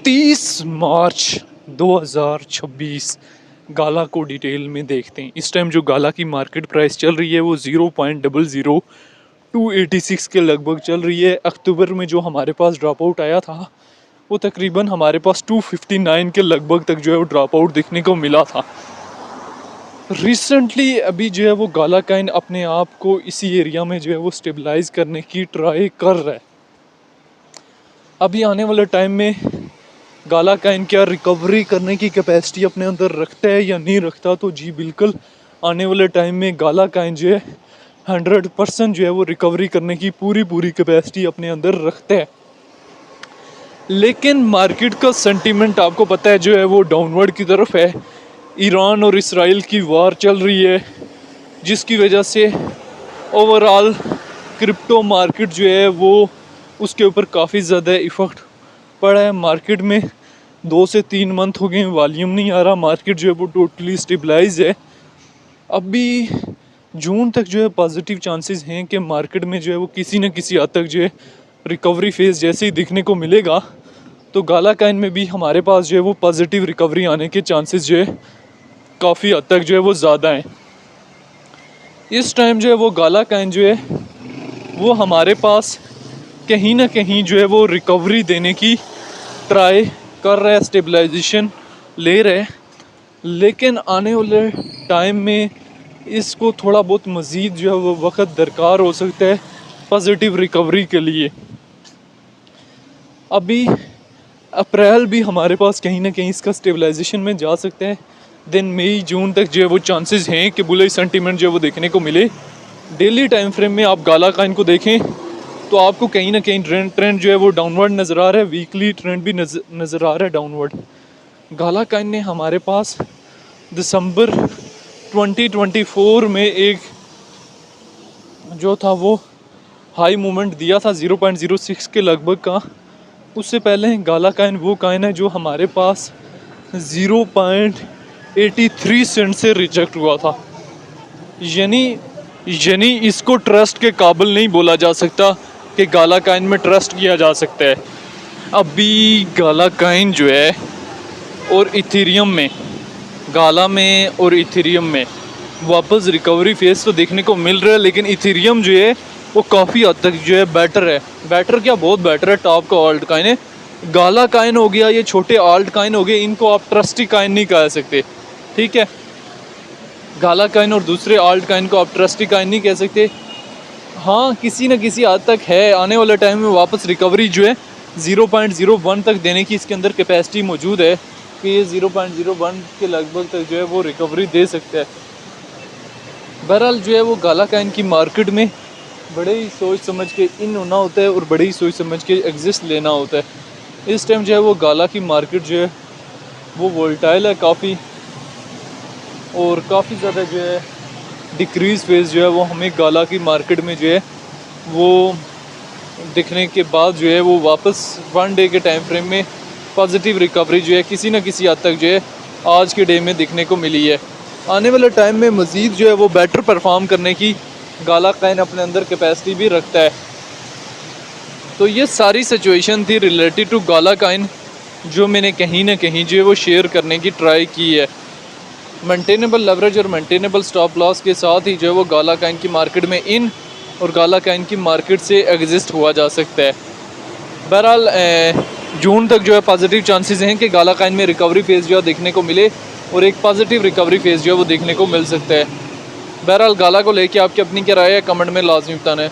30 मार्च 2026 गाला को डिटेल में देखते हैं। इस टाइम जो गाला की मार्केट प्राइस चल रही है वो 0.00286 के लगभग चल रही है। अक्टूबर में जो हमारे पास ड्रॉप आउट आया था वो तकरीबन हमारे पास 259 के लगभग तक जो है वो ड्रॉप आउट देखने को मिला था। रिसेंटली अभी जो है वो गाला काइन अपने आप को इसी एरिया में जो है वो स्टेबलाइज करने की ट्राई कर रहा है। अभी आने वाले टाइम में गाला काइन क्या रिकवरी करने की कैपेसिटी अपने अंदर रखता है या नहीं रखता, तो जी बिल्कुल आने वाले टाइम में गाला काइन जो है 100% जो है वो रिकवरी करने की पूरी कैपेसिटी अपने अंदर रखता है। लेकिन मार्केट का सेंटीमेंट आपको पता है जो है वो डाउनवर्ड की तरफ है। ईरान और इसराइल की वार चल रही है जिसकी वजह से ओवरऑल क्रिप्टो मार्केट जो है वो उसके ऊपर काफ़ी ज़्यादा इफ़ेक्ट पड़ा है। मार्केट में 2 से 3 मंथ हो गए वॉल्यूम नहीं आ रहा, मार्केट जो है वो टोटली स्टेबलाइज है। अभी जून तक जो है पॉजिटिव चांसेस हैं कि मार्केट में जो है वो किसी न किसी हद तक जो है रिकवरी फेज जैसे ही दिखने को मिलेगा, तो गाला काइन में भी हमारे पास जो है वो पॉजिटिव रिकवरी आने के चांसेस जो है काफ़ी हद तक जो है वो ज़्यादा हैं। इस टाइम जो है वो गाला काइन जो है वो हमारे पास कहीं ना कहीं जो है वो रिकवरी देने की ट्राई कर रहा है, स्टेबलाइजेशन ले रहा है। लेकिन आने वाले टाइम में इसको थोड़ा बहुत मज़ीद जो है वो वक्त दरकार हो सकता है पॉजिटिव रिकवरी के लिए। अभी अप्रैल भी हमारे पास कहीं ना कहीं इसका स्टेबलाइजेशन में जा सकता है। दिन मई जून तक जो है वो चांसेस हैं कि बुलिश सेंटीमेंट जो है वो देखने को मिले। डेली टाइम फ्रेम में आप गाला काइन को देखें तो आपको कहीं ना कहीं ट्रेंड जो है वो डाउनवर्ड नज़र आ रहा है। वीकली ट्रेंड भी नज़र आ रहा है डाउनवर्ड। गाला काइन ने हमारे पास दिसंबर 2024 में एक जो था वो हाई मूवमेंट दिया था 0.06 के लगभग का। उससे पहले गाला काइन वो काइन है जो हमारे पास 0.83 सेंट से रिजेक्ट हुआ था। यानी इसको ट्रस्ट के काबिल नहीं बोला जा सकता कि गाला काइन में ट्रस्ट किया जा सकता है। अभी गाला काइन जो है और इथेरियम में, गाला में और इथेरियम में वापस रिकवरी फेज तो देखने को मिल रहा है, लेकिन इथेरियम जो है वो काफ़ी हद तक जो है बेटर है। बेटर क्या, बहुत बेटर है। टॉप का ऑल्ट काइन है। गाला काइन हो गया, ये छोटे ऑल्ट काइन हो गए, इनको आप ट्रस्टी काइन नहीं कह सकते, ठीक है। गाला काइन और दूसरे ऑल्ट काइन को आप ट्रस्टी काइन नहीं कह सकते। हाँ, किसी न किसी हद तक है। आने वाले टाइम में वापस रिकवरी जो है 0.01 तक देने की इसके अंदर कैपेसिटी मौजूद है कि ये 0.01 के लगभग तक जो है वो रिकवरी दे सकता है। बहरहाल जो है वो गाला काइन की मार्केट में बड़े ही सोच समझ के इन होना होता है और बड़े ही सोच समझ के एग्जिस्ट लेना होता है। इस टाइम जो है वो गाला की मार्केट जो है वो वोलेटाइल है काफ़ी, और काफ़ी ज़्यादा जो है डिक्रीज़ फेज जो है वो हमें गाला की मार्केट में जो है वो दिखने के बाद जो है वो वापस 1 डे के टाइम फ्रेम में पॉजिटिव रिकवरी जो है किसी न किसी हद तक जो है आज के डे में दिखने को मिली है। आने वाले टाइम में मज़ीद जो है वो बेटर परफॉर्म करने की गाला काइन अपने अंदर कैपेसिटी भी रखता है। तो ये सारी सिचुएशन थी रिलेटेड टू गाला काइन जो मैंने कहीं ना कहीं जो है वो शेयर करने की ट्राई की है। मेंटेनेबल लेवरेज और मेंटेनेबल स्टॉप लॉस के साथ ही जो है वो गाला काइन की मार्केट में इन और गाला काइन की मार्केट से एग्जिस्ट हुआ जा सकता है। बहरहाल जून तक जो है पॉजिटिव चांसेस हैं कि गाला काइन में रिकवरी फेज़ जो है देखने को मिले और एक पॉजिटिव रिकवरी फेज़ जो है वो देखने को मिल सकता है। बहरहाल गाला को लेके आपकी अपनी क्या राय है कमेंट में लाजमी बताना है।